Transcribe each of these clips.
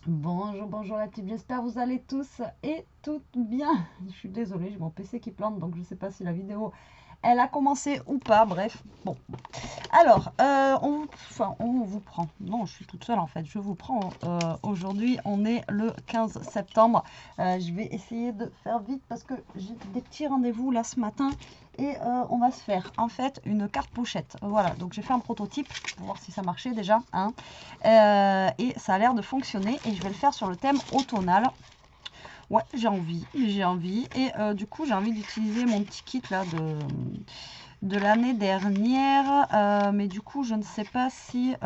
Bonjour, bonjour la team, j'espère que vous allez tous et toutes bien. Je suis désolée, j'ai mon PC qui plante, donc je ne sais pas si la vidéo, elle a commencé ou pas, bref. Bon, alors, on vous prend. Non, je suis toute seule en fait, je vous prends. Aujourd'hui, on est le 15 septembre. Je vais essayer de faire vite parce que j'ai des petits rendez-vous là ce matin. Et on va se faire en fait une carte pochette. Voilà, donc j'ai fait un prototype pour voir si ça marchait déjà. Hein. Et ça a l'air de fonctionner. Et je vais le faire sur le thème automnal. Ouais, j'ai envie, j'ai envie. Et du coup, j'ai envie d'utiliser mon petit kit là de l'année dernière. Mais du coup, je ne sais pas si...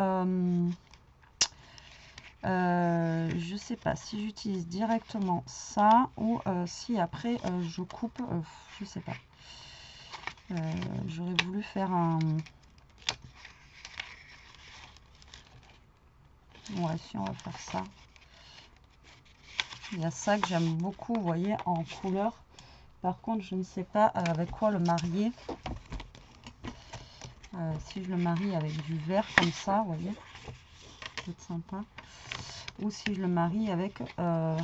je sais pas si j'utilise directement ça ou si après je coupe, je sais pas. J'aurais voulu faire un... Ouais, si on va faire ça. Il y a ça que j'aime beaucoup, vous voyez, en couleur. Par contre, je ne sais pas avec quoi le marier. Si je le marie avec du vert comme ça, vous voyez, ça peut être sympa. Ou si je le marie avec... de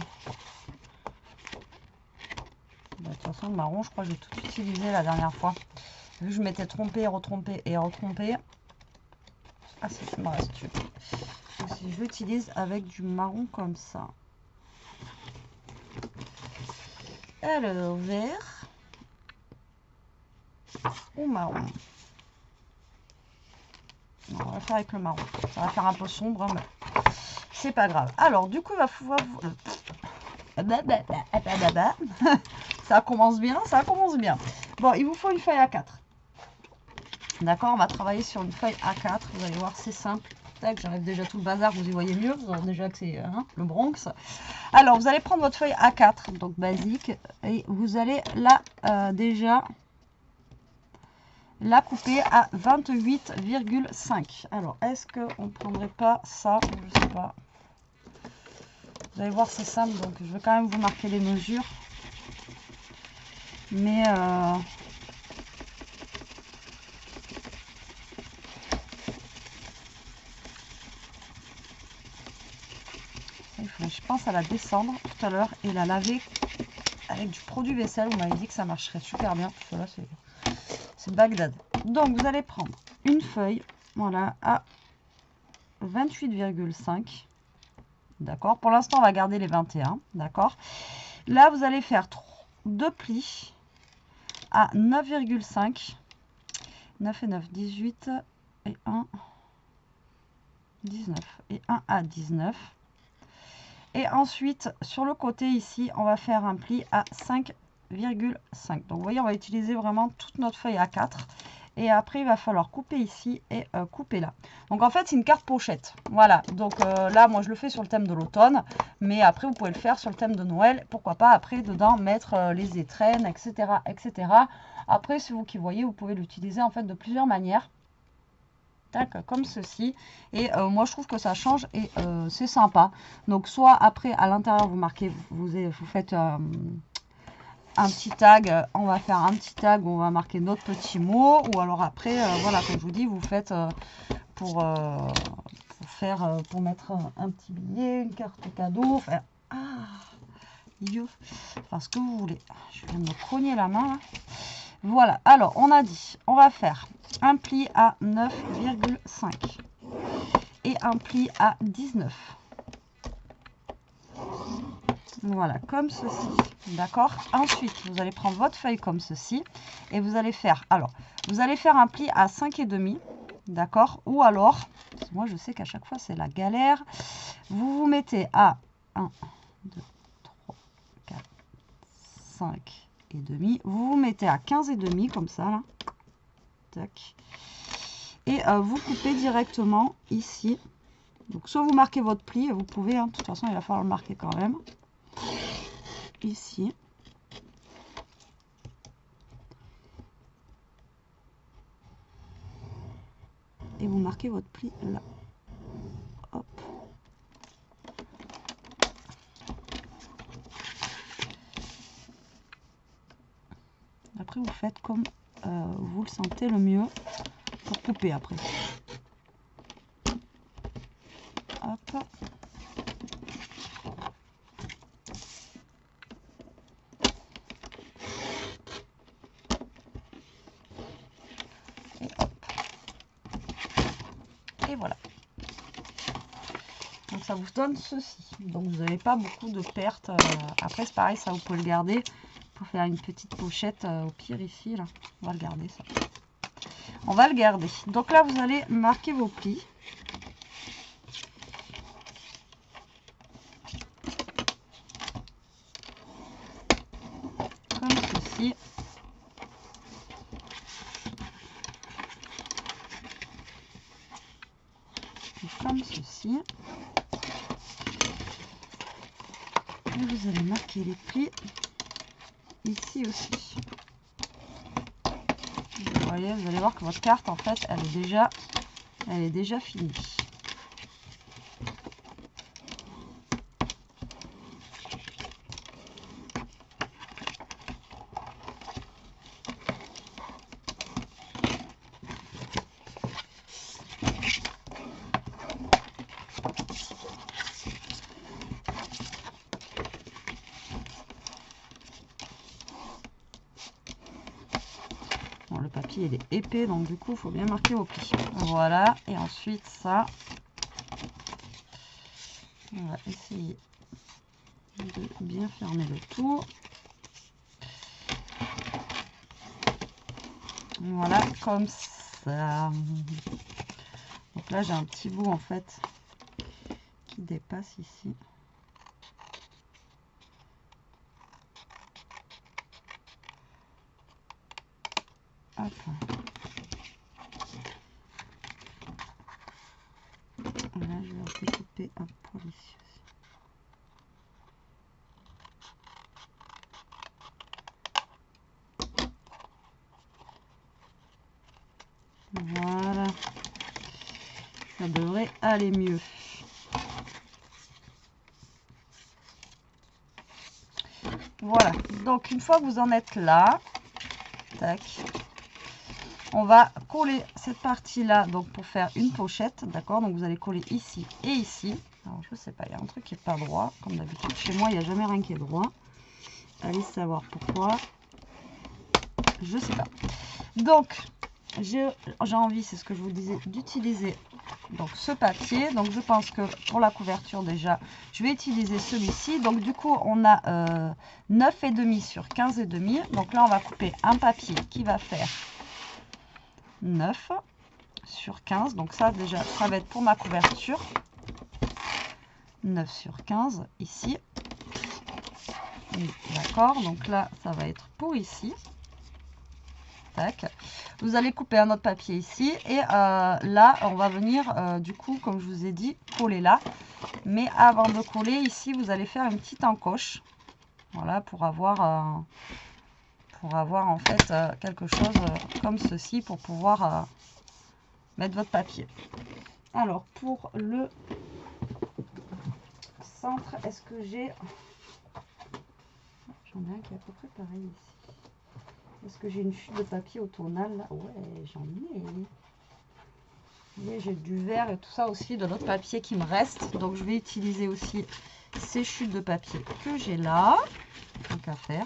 toute façon, le marron, je crois que j'ai tout utilisé la dernière fois. Vu que je m'étais trompée, retrompée et retrompée. Ah si, il me reste une. Donc, si je l'utilise avec du marron comme ça. Alors, vert ou marron. Non, on va faire avec le marron. Ça va faire un peu sombre, mais c'est pas grave. Alors, du coup, il va falloir... Ça commence bien, ça commence bien. Bon, il vous faut une feuille A4. D'accord, on va travailler sur une feuille A4. Vous allez voir, c'est simple. Tac, j'enlève déjà tout le bazar, vous y voyez mieux. Vous avez déjà que c'est le Bronx. Alors, vous allez prendre votre feuille A4, donc basique, et vous allez là déjà la couper à 28,5. Alors, est-ce qu'on ne prendrait pas ça? Je sais pas. Vous allez voir, c'est simple, donc je vais quand même vous marquer les mesures. Mais je pense à la descendre tout à l'heure et la laver avec du produit vaisselle. On m'avait dit que ça marcherait super bien. Tout cela, c'est Bagdad. Donc, vous allez prendre une feuille, voilà, à 28,5. D'accord. Pour l'instant, on va garder les 21. D'accord. Là, vous allez faire deux plis à 9,5. 9 et 9, 18 et 1, 19 et 1 à 19. Et ensuite, sur le côté ici, on va faire un pli à 5,5. Donc, vous voyez, on va utiliser vraiment toute notre feuille A4. Et après, il va falloir couper ici et couper là. Donc, en fait, c'est une carte pochette. Voilà. Donc, là, moi, je le fais sur le thème de l'automne. Mais après, vous pouvez le faire sur le thème de Noël. Pourquoi pas, après, dedans, mettre les étrennes, etc., etc. Après, c'est vous qui voyez. Vous pouvez l'utiliser, en fait, de plusieurs manières. Tac, comme ceci. Et moi, je trouve que ça change et c'est sympa. Donc, soit après, à l'intérieur, vous marquez, vous faites un petit tag. On va faire un petit tag où on va marquer notre petit mot. Ou alors après, voilà, comme je vous dis, vous faites pour mettre un petit billet, une carte cadeau. Enfin, idiot. Enfin, ce que vous voulez. Je viens de me cogner la main, là. Voilà, alors on a dit, on va faire un pli à 9,5 et un pli à 19. Voilà, comme ceci, d'accord. Ensuite, vous allez prendre votre feuille comme ceci et vous allez faire, alors, vous allez faire un pli à 5,5, d'accord. Ou alors, moi je sais qu'à chaque fois c'est la galère, vous vous mettez à 1, 2, 3, 4, 5 et demi. Vous vous mettez à 15,5 comme ça, là. Tac. Et vous coupez directement ici. Donc soit vous marquez votre pli, vous pouvez, hein, de toute façon il va falloir le marquer quand même. Ici. Et vous marquez votre pli là. Hop. Après vous faites comme vous le sentez le mieux pour couper après. Hop. Et voilà. Donc ça vous donne ceci. Donc vous n'avez pas beaucoup de pertes. Après c'est pareil, ça vous pouvez le garder pour faire une petite pochette au pire ici. Là. On va le garder ça. On va le garder. Donc là vous allez marquer vos plis. Comme ceci. Et comme ceci. Et vous allez marquer les plis ici aussi. Vous voyez, vous allez voir que votre carte en fait elle est déjà finie. Bon, le papier il est épais donc du coup il faut bien marquer vos plis. Voilà, et ensuite ça, on va essayer de bien fermer le tout. Voilà, comme ça. Donc là j'ai un petit bout en fait qui dépasse ici. Hop. Là je vais découper un poil ici aussi. Voilà, ça devrait aller mieux. Voilà, donc une fois que vous en êtes là, tac, on va coller cette partie là donc pour faire une pochette, d'accord? Donc vous allez coller ici et ici. Alors je sais pas, il y a un truc qui est pas droit, comme d'habitude chez moi il n'y a jamais rien qui est droit. Allez savoir pourquoi, je sais pas. Donc j'ai envie, c'est ce que je vous disais, d'utiliser donc ce papier. Donc je pense que pour la couverture déjà je vais utiliser celui-ci. Donc du coup on a 9,5 sur 15,5. Donc là on va couper un papier qui va faire 9 sur 15. Donc ça déjà ça va être pour ma couverture. 9 sur 15 ici. D'accord, donc là ça va être pour ici. Tac. Vous allez couper un autre papier ici et là on va venir du coup comme je vous ai dit coller là, mais avant de coller ici vous allez faire une petite encoche, voilà, pour avoir en fait quelque chose comme ceci pour pouvoir mettre votre papier. Alors pour le centre, est-ce que j'ai, j'en ai un qui est à peu près pareil ici. Est-ce que j'ai une chute de papier au tournal là? Ouais, j'en ai. J'ai du verre et tout ça aussi de l'autre papier qui me reste. Donc je vais utiliser aussi ces chutes de papier que j'ai là. Tant qu'à faire.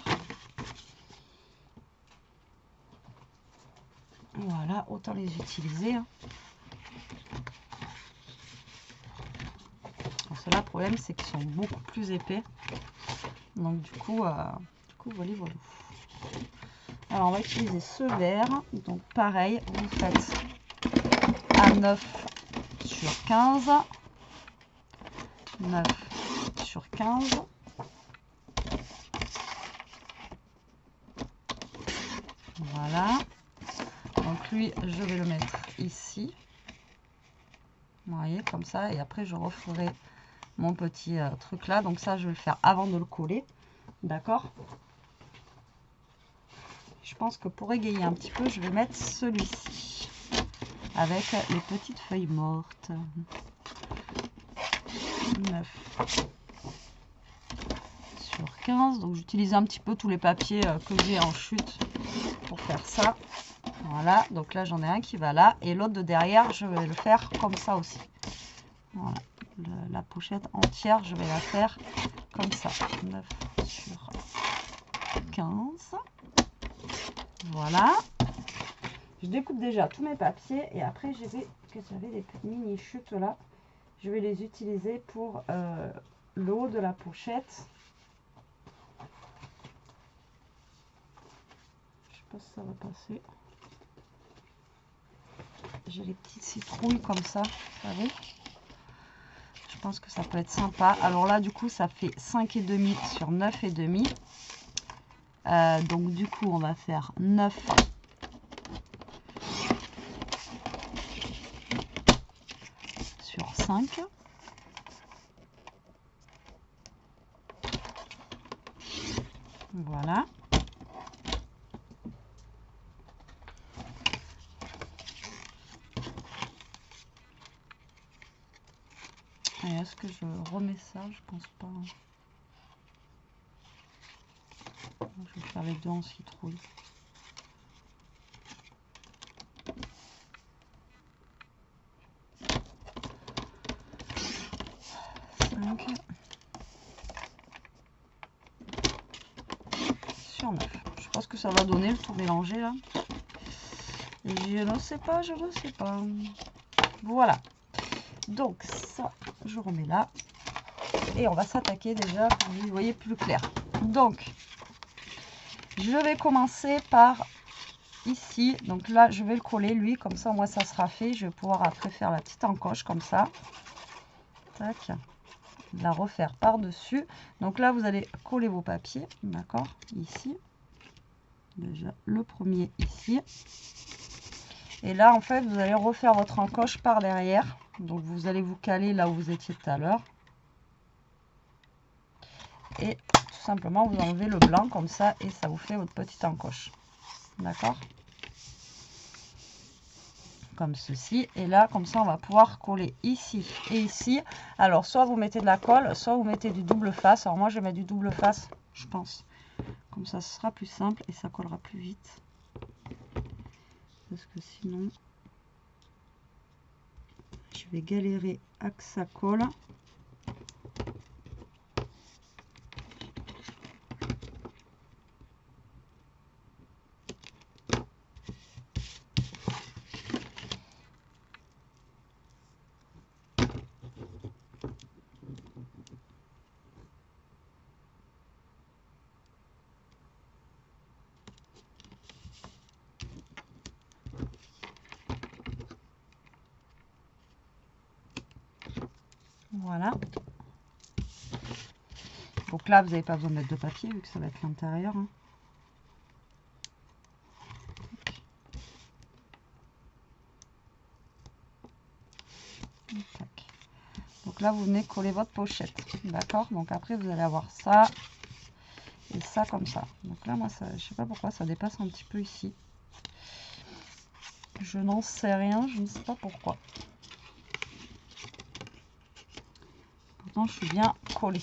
Voilà, autant les utiliser. Ceux-là, le problème c'est qu'ils sont beaucoup plus épais. Donc du coup voilà, voilà. Alors on va utiliser ce verre. Donc pareil, vous faites à 9 sur 15. 9 sur 15. Voilà. Donc lui, je vais le mettre ici. Vous voyez, comme ça. Et après, je referai mon petit truc là. Donc ça, je vais le faire avant de le coller. D'accord? Je pense que pour égayer un petit peu, je vais mettre celui-ci. Avec les petites feuilles mortes. 9 sur 15. Donc j'utilise un petit peu tous les papiers que j'ai en chute pour faire ça. Voilà, donc là j'en ai un qui va là et l'autre de derrière je vais le faire comme ça aussi. Voilà, la pochette entière je vais la faire comme ça. 9 sur 15. Voilà. Je découpe déjà tous mes papiers et après je vais que j'avais des mini chutes là. Je vais les utiliser pour le haut de la pochette. Je sais pas si ça va passer. J'ai les petites citrouilles comme ça, vous savez. Je pense que ça peut être sympa. Alors là, du coup, ça fait 5,5 sur 9,5. Donc du coup, on va faire 9 sur 5. Voilà. Et est-ce que je remets ça? Je pense pas. Je vais faire les deux en citrouille. Sur 9. Je pense que ça va donner le tout mélangé là. Je ne sais pas, je ne sais pas. Voilà. Donc ça, je remets là. Et on va s'attaquer déjà, pour que vous voyez plus clair. Donc, je vais commencer par ici. Donc là, je vais le coller lui, comme ça, moi, ça sera fait. Je vais pouvoir après faire la petite encoche comme ça. Tac. La refaire par-dessus. Donc là, vous allez coller vos papiers, d'accord, ici. Déjà, le premier ici. Et là, en fait, vous allez refaire votre encoche par derrière. Donc, vous allez vous caler là où vous étiez tout à l'heure. Et tout simplement, vous enlevez le blanc comme ça et ça vous fait votre petite encoche. D'accord? Comme ceci. Et là, comme ça, on va pouvoir coller ici et ici. Alors, soit vous mettez de la colle, soit vous mettez du double face. Alors, moi, je vais mettre du double face, je pense. Comme ça, ce sera plus simple et ça collera plus vite. Parce que sinon, je vais galérer à que ça colle. Voilà. Donc là, vous n'avez pas besoin de mettre de papier vu que ça va être l'intérieur. Hein. Donc là, vous venez coller votre pochette. D'accord? Donc après, vous allez avoir ça et ça comme ça. Donc là, moi, ça, je sais pas pourquoi ça dépasse un petit peu ici. Je n'en sais rien, je ne sais pas pourquoi. Pourtant, je suis bien collée.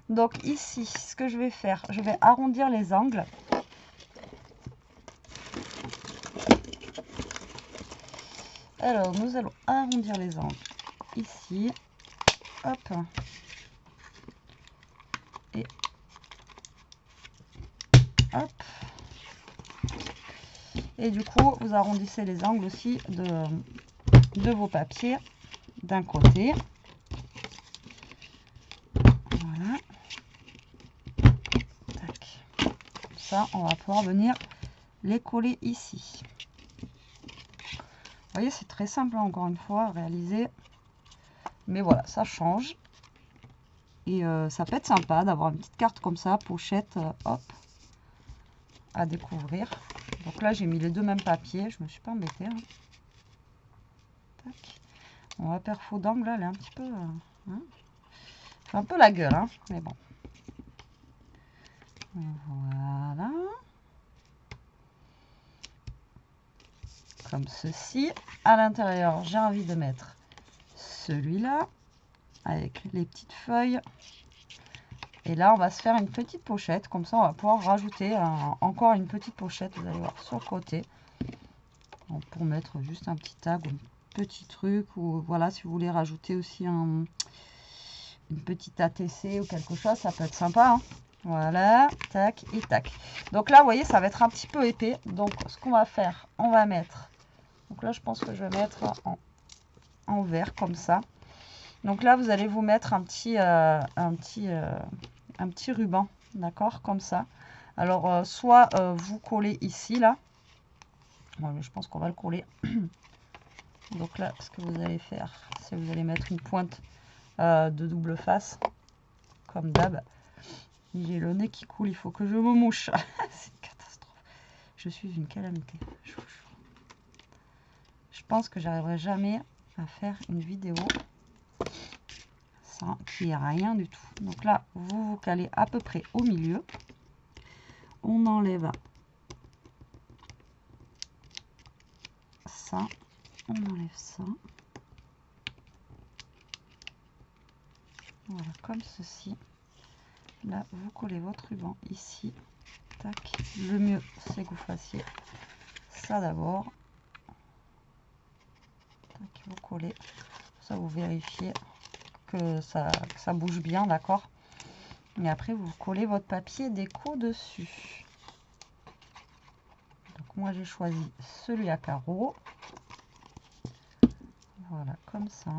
Donc ici, ce que je vais faire, je vais arrondir les angles. Alors, nous allons arrondir les angles ici. Hop. Et hop. Et du coup, vous arrondissez les angles aussi de vos papiers d'un côté. Voilà. Tac. Comme ça, on va pouvoir venir les coller ici. Vous voyez, c'est très simple, hein, encore une fois, à réaliser. Mais voilà, ça change. Et ça peut être sympa d'avoir une petite carte comme ça, pochette, hop, à découvrir. Donc là, j'ai mis les deux mêmes papiers, je me suis pas embêtée. Hein. Tac. On va faire faux d'angle, là, elle est un petit peu... hein. Fait un peu la gueule, hein, mais bon. Voilà. Comme ceci. À l'intérieur, j'ai envie de mettre celui-là, avec les petites feuilles. Et là, on va se faire une petite pochette. Comme ça, on va pouvoir rajouter encore une petite pochette. Vous allez voir sur le côté. Donc, pour mettre juste un petit tag ou un petit truc. Ou voilà, si vous voulez rajouter aussi une petite ATC ou quelque chose, ça peut être sympa. Hein. Voilà, tac et tac. Donc là, vous voyez, ça va être un petit peu épais. Donc, ce qu'on va faire, on va mettre Donc là, je pense que je vais mettre en vert comme ça. Donc là, vous allez vous mettre un petit ruban, d'accord, comme ça. Alors, soit vous collez ici, là. Ouais, mais je pense qu'on va le coller. Donc là, ce que vous allez faire, c'est vous allez mettre une pointe de double face, comme d'hab. J'ai le nez qui coule, il faut que je me mouche. C'est une catastrophe. Je suis une calamité. Je pense que j'arriverai jamais à faire une vidéo sans qu'il n'y ait rien du tout. Donc là, vous vous calez à peu près au milieu. On enlève ça. On enlève ça. Voilà, comme ceci. Là, vous collez votre ruban ici. Tac. Le mieux, c'est que vous fassiez ça d'abord. Vous collez. Ça, vous vérifiez que ça bouge bien, d'accord. Et après, vous collez votre papier déco dessus. Donc, moi, j'ai choisi celui à carreaux. Voilà, comme ça.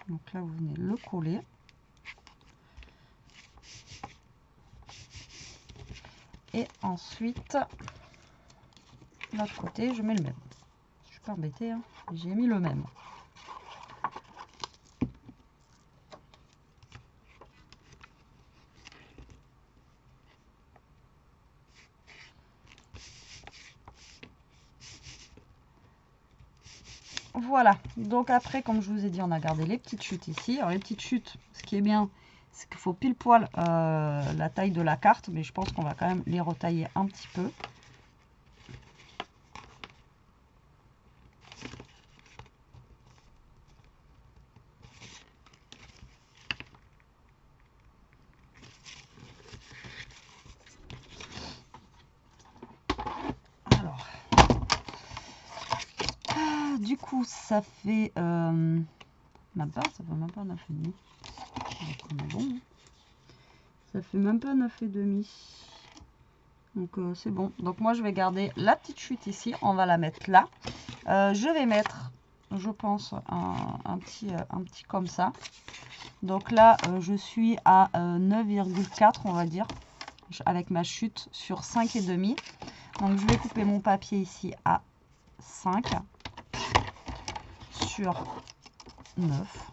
Donc là, vous venez le coller. Et ensuite, l'autre côté, je mets le même. Je suis pas embêtée, hein. J'ai mis le même. Voilà, donc après, comme je vous ai dit, on a gardé les petites chutes ici. Alors les petites chutes, ce qui est bien, c'est qu'il faut pile poil la taille de la carte, mais je pense qu'on va quand même les retailler un petit peu. Alors, du coup, ça fait même pas, ça fait même pas 9,5. On est bon, hein. Ça fait même pas 9,5. Donc c'est bon. Donc moi je vais garder la petite chute ici. On va la mettre là. Je vais mettre, je pense, un petit comme ça. Donc là je suis à 9,4 on va dire. Avec ma chute sur 5,5. Donc je vais couper mon papier ici à 5 sur 9.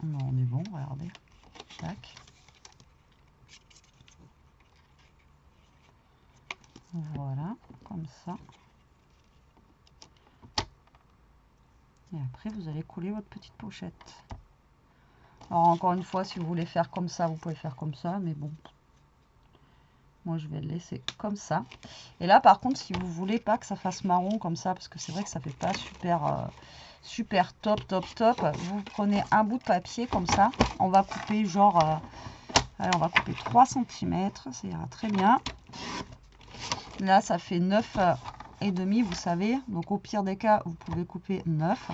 Non, on est bon, regardez. Tac. Voilà, comme ça. Et après, vous allez coller votre petite pochette. Alors, encore une fois, si vous voulez faire comme ça, vous pouvez faire comme ça. Mais bon, moi, je vais le laisser comme ça. Et là, par contre, si vous voulez pas que ça fasse marron comme ça, parce que c'est vrai que ça fait pas super top, vous prenez un bout de papier comme ça. On va couper genre... allez, on va couper 3 cm. Ça ira très bien. Là, ça fait 9,5, vous savez. Donc, au pire des cas, vous pouvez couper 9.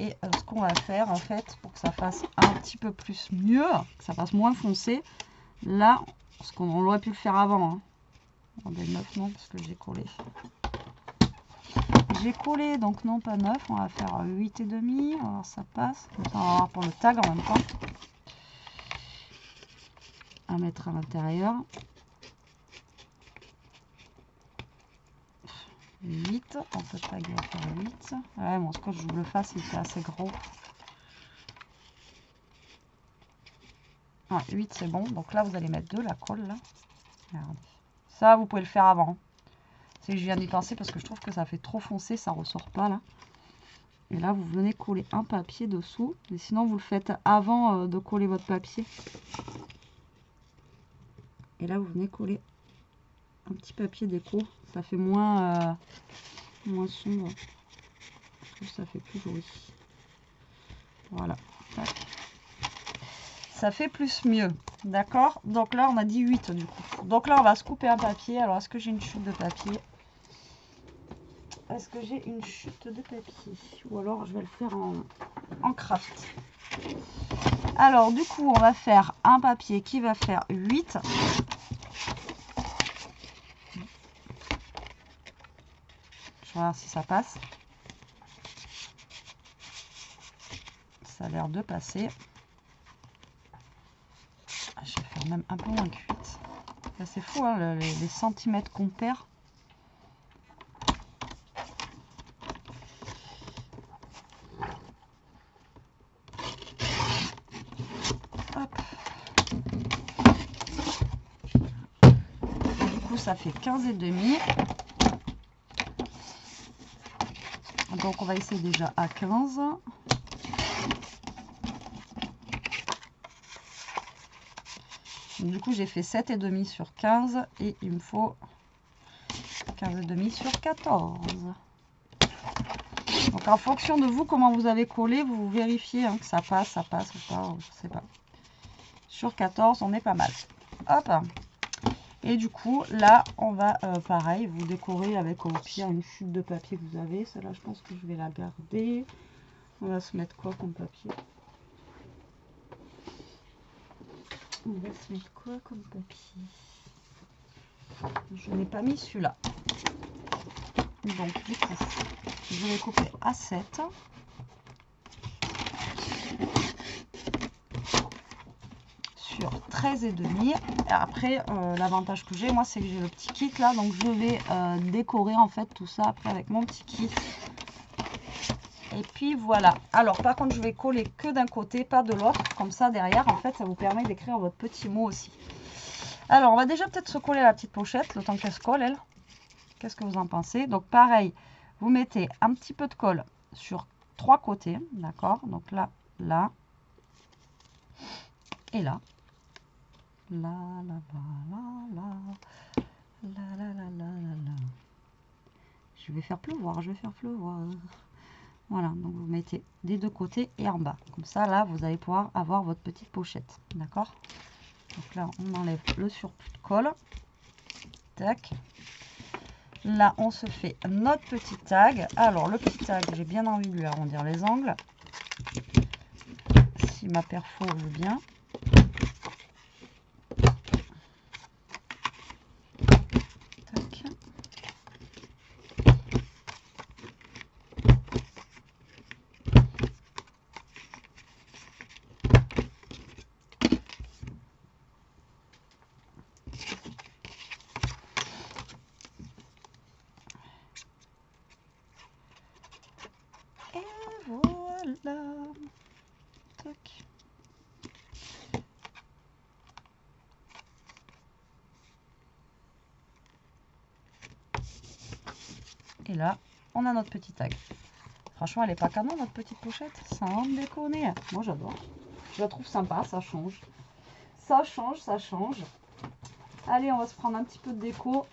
Et ce qu'on va faire, en fait, pour que ça fasse un petit peu plus mieux, que ça fasse moins foncé, là, parce qu'on aurait pu le faire avant. Hein. Regardez, 9, non, parce que j'ai collé. J'ai collé, donc non, pas 9. On va faire 8,5. On va voir si ça passe. Comme ça, on va voir pour le tag en même temps. À mettre à l'intérieur. 8, on peut taguer à faire 8. Ouais, mon scotch double face, il fait assez gros. Ah, 8, c'est bon. Donc là, vous allez mettre de la colle, là. Regardez. Ça, vous pouvez le faire avant. C'est que je viens d'y penser parce que je trouve que ça fait trop foncé, ça ressort pas, là. Et là, vous venez coller un papier dessous. Et sinon, vous le faites avant de coller votre papier. Et là, vous venez coller un petit papier déco. Ça fait moins sombre. Je trouve que ça fait plus joli. Voilà. Tac. Ça fait plus mieux. D'accord? Donc là, on a dit 8 du coup. Donc là, on va se couper un papier. Alors, est-ce que j'ai une chute de papier? est-ce que j'ai une chute de papier? Ou alors je vais le faire en craft. Alors du coup on va faire un papier qui va faire 8. Je vais voir si ça passe. Ça a l'air de passer. Je vais faire même un peu moins que 8. C'est fou hein, les centimètres qu'on perd. Hop. Du coup ça fait 15,5. Donc on va essayer déjà à 15. Du coup j'ai fait 7,5 sur 15 et il me faut 15,5 sur 14. Donc en fonction de vous, comment vous avez collé, vous vérifiez hein, que ça passe ou pas, je sais pas. Sur 14, on est pas mal. Hop. Et du coup, là, on va, pareil, vous décorer avec au pire une chute de papier que vous avez. Celle-là, je pense que je vais la garder. On va se mettre quoi comme papier? On va se mettre quoi comme papier? Je n'ai pas mis celui-là. Donc, du coup, je vais couper à 7. Sur 13,5. Et après, l'avantage que j'ai, moi, c'est que j'ai le petit kit là. Donc, je vais décorer en fait tout ça après avec mon petit kit. Et puis voilà. Alors par contre je vais coller que d'un côté, pas de l'autre. Comme ça derrière en fait ça vous permet d'écrire votre petit mot aussi. Alors on va déjà peut-être se coller la petite pochette, le temps qu'elle se colle elle. Qu'est-ce que vous en pensez? Donc pareil, vous mettez un petit peu de colle sur 3 côtés. D'accord? Donc là, là. Et là. Là, là, là, là, là. Là, là, là, là, là, là. Je vais faire pleuvoir, je vais faire pleuvoir. Voilà, donc vous mettez des deux côtés et en bas. Comme ça, là, vous allez pouvoir avoir votre petite pochette. D'accord? Donc là, on enlève le surplus de colle. Tac. Là, on se fait notre petit tag. Alors, le petit tag, j'ai bien envie de lui arrondir les angles. Si ma perfo veut bien. Tac. Et voilà. Tac. Et là, on a notre petit tag. Franchement, elle est pas canon, notre petite pochette. Sans déconner. Moi, j'adore. Je la trouve sympa, ça change. Ça change, ça change. Allez, on va se prendre un petit peu de déco.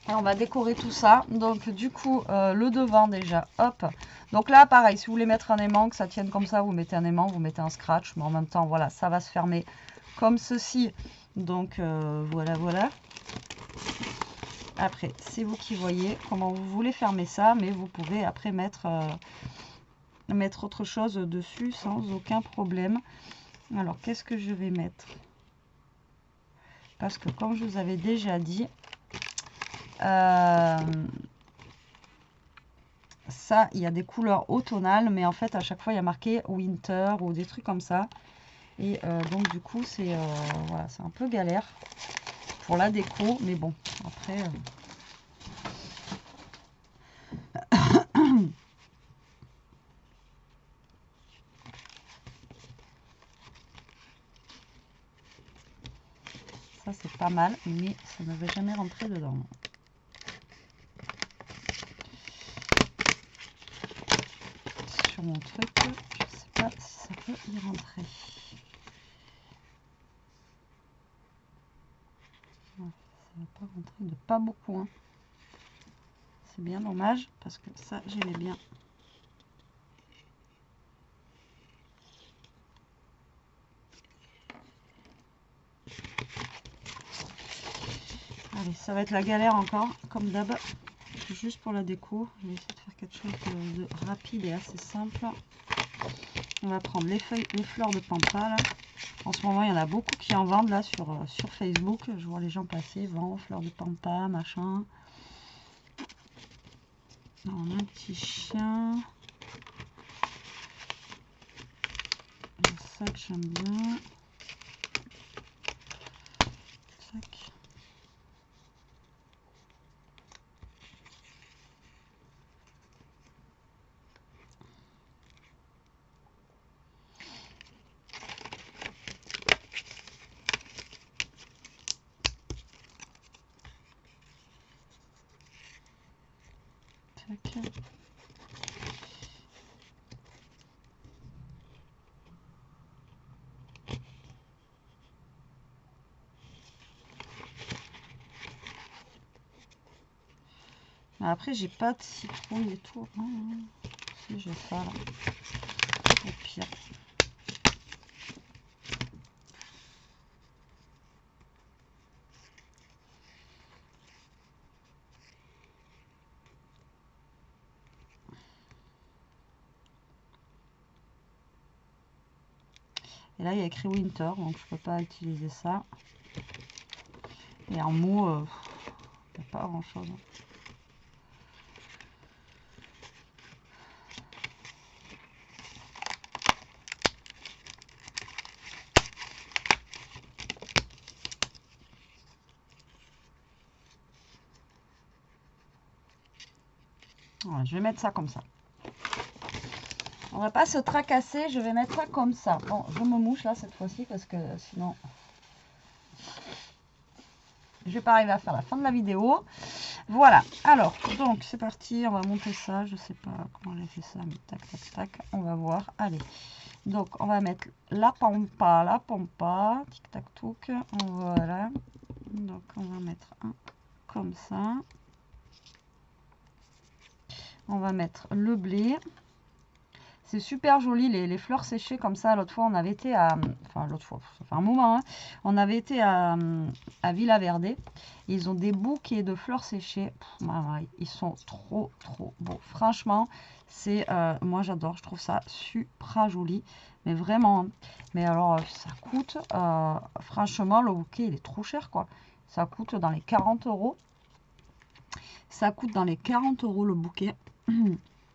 Et on va décorer tout ça. Donc, du coup, le devant déjà. Hop. Donc là, pareil, si vous voulez mettre un aimant, que ça tienne comme ça, vous mettez un aimant, vous mettez un scratch. Mais en même temps, voilà, ça va se fermer comme ceci. Donc, voilà, voilà. Après, c'est vous qui voyez comment vous voulez fermer ça. Mais vous pouvez après mettre autre chose dessus sans aucun problème. Alors, qu'est-ce que je vais mettre? Parce que comme je vous avais déjà dit, ça, il y a des couleurs automnales, mais en fait, à chaque fois, il y a marqué winter ou des trucs comme ça. Et donc, du coup, c'est voilà, c'est un peu galère pour la déco, mais bon, après... ça, c'est pas mal, mais ça ne va jamais rentrer dedans. Sur mon truc, je sais pas si ça peut y rentrer. Ouais, ça va pas rentrer de pas beaucoup, hein. C'est bien dommage parce que ça, j'aimais bien. Allez, ça va être la galère encore, comme d'hab. juste pour la déco. Je vais essayer de faire quelque chose de rapide et assez simple. On va prendre les fleurs de pampa là. En ce moment, il y en a beaucoup qui en vendent là sur Facebook. Je vois les gens passer, vent, fleurs de pampa, machin. On a un petit chien. Ça que j'aime bien. Tac. Tac. Après, j'ai pas de citrouille et tout. Si j'ai ça là. Au pire. Et là, il y a écrit Winter, donc je peux pas utiliser ça. Et en mots, il n'y a pas grand chose. Voilà, je vais mettre ça comme ça. On va pas se tracasser, je vais mettre ça comme ça. Bon, je me mouche là cette fois-ci parce que sinon je vais pas arriver à faire la fin de la vidéo. Voilà, alors donc c'est parti, on va monter ça. Je sais pas comment j'ai fait ça, mais tac tac tac, on va voir. Allez, donc on va mettre la pampa, tic tac touc, voilà. Donc on va mettre un comme ça. On va mettre le blé. C'est super joli, les fleurs séchées comme ça. L'autre fois, on avait été à... Enfin, l'autre fois, ça fait un moment. Hein, on avait été à Villa Verde. Ils ont des bouquets de fleurs séchées. Ils sont trop, trop beaux. Franchement, c'est... moi, j'adore. Je trouve ça super joli. Mais vraiment. Mais alors, ça coûte... franchement, le bouquet, il est trop cher, quoi. Ça coûte dans les 40 €. Ça coûte dans les 40 € le bouquet.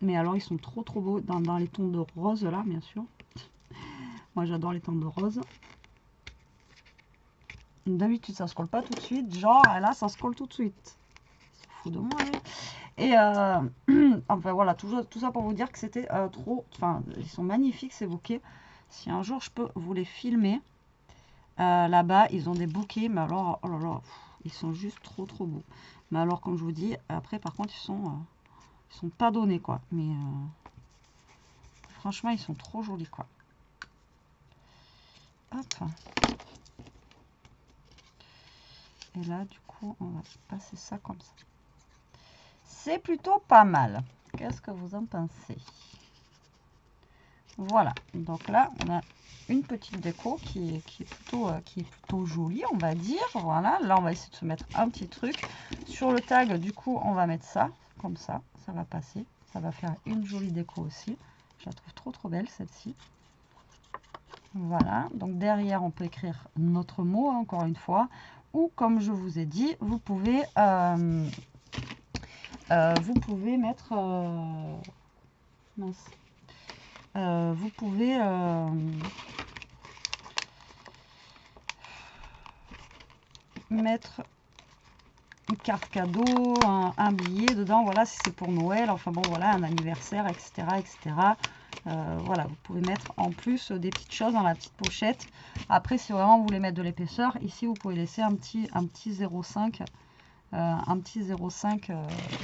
Mais alors, ils sont trop trop beaux dans les tons de rose là, bien sûr. Moi, j'adore les tons de rose. D'habitude, ça se colle pas tout de suite. Genre, là, ça se colle tout de suite. C'est fou de moi. Hein. Et enfin, voilà, tout ça pour vous dire que c'était trop... Enfin, ils sont magnifiques, ces bouquets. Si un jour, je peux vous les filmer. Là-bas, ils ont des bouquets. Mais alors, oh là là, ils sont juste trop trop beaux. Mais alors, comme je vous dis, après, par contre, ils sont pas donnés, quoi. Mais... franchement, ils sont trop jolis, quoi. Hop. Et là, du coup, on va passer ça comme ça. C'est plutôt pas mal. Qu'est-ce que vous en pensez? Voilà. Donc là, on a une petite déco qui est plutôt jolie, on va dire. Voilà. Là, on va essayer de se mettre un petit truc. Sur le tag, du coup, on va mettre ça. Comme ça. Ça va passer. Ça va faire une jolie déco aussi. Je la trouve trop, trop belle, celle-ci. Voilà, donc derrière on peut écrire notre mot, hein, encore une fois, ou comme je vous ai dit, vous pouvez mettre, mince, vous pouvez mettre une carte cadeau, un billet dedans, voilà, si c'est pour Noël, enfin bon, voilà, un anniversaire, etc., etc. Voilà, vous pouvez mettre en plus des petites choses dans la petite pochette. Après, si vraiment vous voulez mettre de l'épaisseur, ici vous pouvez laisser un petit 0,5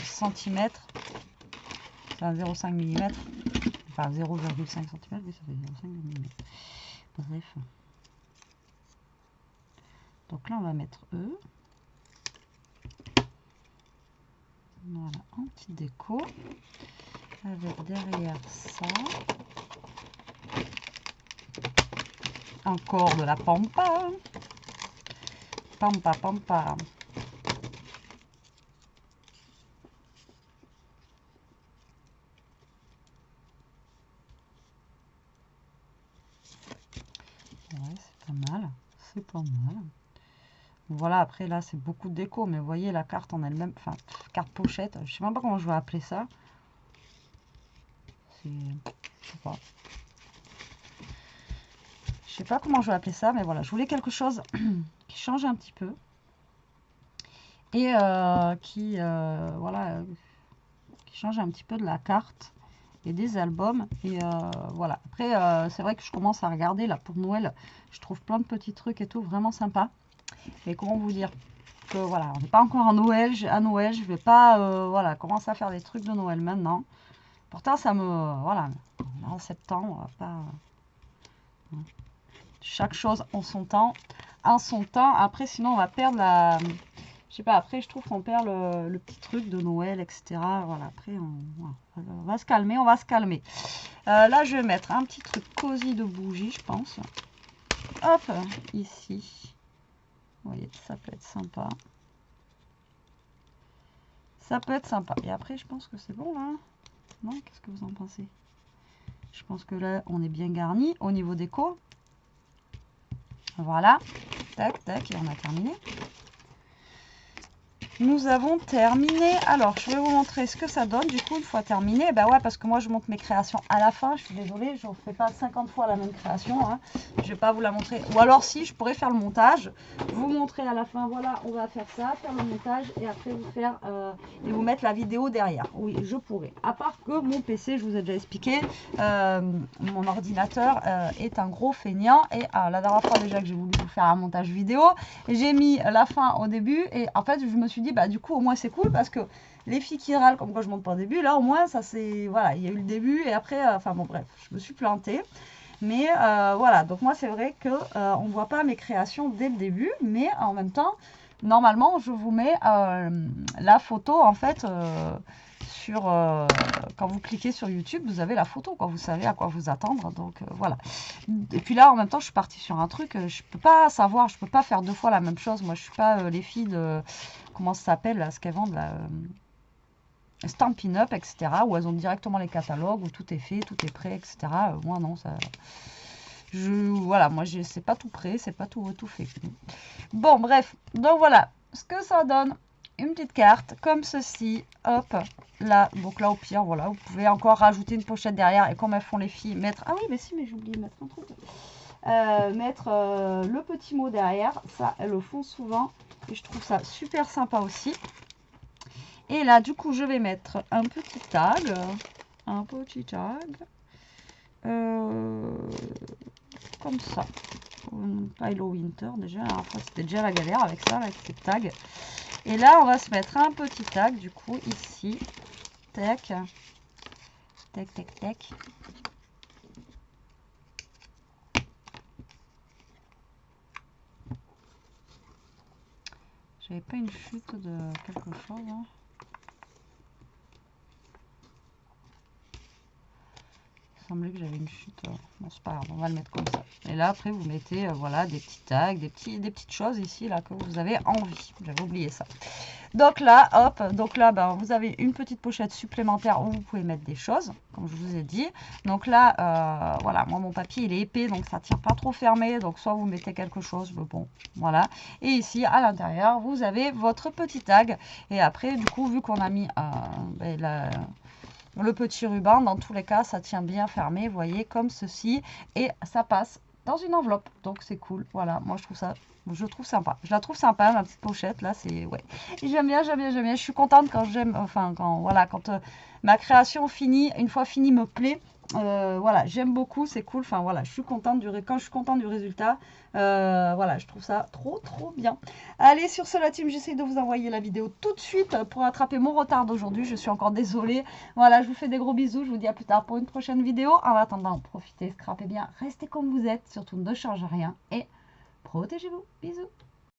cm. C'est un 0,5 mm. Enfin 0,5 cm, oui, ça fait 0,5 mm. Bref. Donc là, on va mettre E. Voilà, en petite déco. Avec derrière ça. Encore de la pampa. Pampa, pampa. c'est pas mal. Voilà, après là c'est beaucoup de déco, mais vous voyez la carte en elle-même, enfin carte pochette, je sais même pas comment je vais appeler ça. C'est, je sais pas. Je sais pas comment je vais appeler ça, mais voilà, je voulais quelque chose qui change un petit peu. Et qui, voilà, qui change un petit peu de la carte et des albums. Et voilà, après c'est vrai que je commence à regarder là pour Noël, je trouve plein de petits trucs et tout, vraiment sympa. Mais comment vous dire que voilà, on n'est pas encore à Noël, je vais pas voilà, commencer à faire des trucs de Noël maintenant. Pourtant ça me, voilà, en septembre, pas... Chaque chose en son temps. Après, sinon, on va perdre la... Je sais pas, après, je trouve qu'on perd le petit truc de Noël, etc. Voilà, après, on va se calmer, on va se calmer. Là, je vais mettre un petit truc cosy de bougie, je pense. Hop, ici. Vous voyez, ça peut être sympa. Ça peut être sympa. Et après, je pense que c'est bon, là. Non, qu'est-ce que vous en pensez? Je pense que là, on est bien garni au niveau déco. Voilà, tac, tac, et on a terminé. Nous avons terminé. Alors, je vais vous montrer ce que ça donne, du coup, une fois terminé. Ben ouais, parce que moi, je montre mes créations à la fin. Je suis désolée, je ne fais pas 50 fois la même création. Hein. Je ne vais pas vous la montrer. Ou alors, si, je pourrais faire le montage. Vous montrer à la fin, voilà, on va faire ça, faire le montage, et après, vous faire et vous mettre la vidéo derrière. Oui, je pourrais. À part que mon PC, je vous ai déjà expliqué, mon ordinateur est un gros feignant. Et la dernière fois, déjà, que j'ai voulu vous faire un montage vidéo, j'ai mis la fin au début. Et en fait, je me suis dit, bah du coup au moins c'est cool parce que les filles qui râlent comme quoi je monte pas au début, là au moins ça c'est, voilà, il y a eu le début et après, enfin bon bref, je me suis plantée. Mais voilà, donc moi c'est vrai que on voit pas mes créations dès le début, mais en même temps, normalement je vous mets la photo en fait sur, quand vous cliquez sur YouTube, vous avez la photo, quoi, vous savez à quoi vous attendre, donc voilà. Et puis là, en même temps, je suis partie sur un truc, je peux pas savoir, je peux pas faire deux fois la même chose. Moi, je suis pas les filles de, comment ça s'appelle, là, ce qu'elles vendent, là, Stampin' Up, etc., où elles ont directement les catalogues, où tout est fait, tout est prêt, etc. Moi, non, ça... voilà, moi, c'est pas tout prêt, c'est pas tout fait. Bon, bref, donc voilà, ce que ça donne, une petite carte, comme ceci, hop, là, donc là, au pire, voilà, vous pouvez encore rajouter une pochette derrière, et comme elles font les filles, mettre, ah oui, mais si, mais j'ai oublié de mettre un truc, mettre le petit mot derrière, ça, elles le font souvent, et je trouve ça super sympa aussi. Et là, du coup, je vais mettre un petit tag, comme ça. Hello Winter, déjà, après c'était déjà la galère avec ça, avec ces tags. Et là, on va se mettre un petit tag, du coup, ici. Tac. Tac, tac, tac. J'avais pas une chute de quelque chose, hein. Il semblait que j'avais une chute. Bon, c'est pas grave, on va le mettre comme ça. Et là, après, vous mettez voilà, des petits tags, des petites choses ici là que vous avez envie. J'avais oublié ça. Donc là, hop, donc là, ben, vous avez une petite pochette supplémentaire où vous pouvez mettre des choses, comme je vous ai dit. Donc là, voilà, moi, mon papier, il est épais, donc ça ne tient pas trop fermé. Donc soit vous mettez quelque chose, mais bon, voilà. Et ici, à l'intérieur, vous avez votre petit tag. Et après, du coup, vu qu'on a mis ben, le petit ruban, dans tous les cas, ça tient bien fermé, vous voyez, comme ceci. Et ça passe dans une enveloppe. Donc, c'est cool. Voilà, moi, je trouve sympa. Je la trouve sympa, ma petite pochette, là, c'est... Ouais. J'aime bien, j'aime bien, j'aime bien. Je suis contente quand j'aime... Enfin, quand, voilà, quand ma création finie, une fois finie, me plaît. Voilà, j'aime beaucoup, c'est cool. Enfin, voilà, je suis contente quand je suis contente du résultat. Voilà, je trouve ça trop bien. Allez, sur ce, la team, j'essaie de vous envoyer la vidéo tout de suite pour rattraper mon retard d'aujourd'hui. Je suis encore désolée. Voilà, je vous fais des gros bisous. Je vous dis à plus tard pour une prochaine vidéo. En attendant, profitez, scrapez bien, restez comme vous êtes. Surtout, ne changez rien et protégez-vous. Bisous.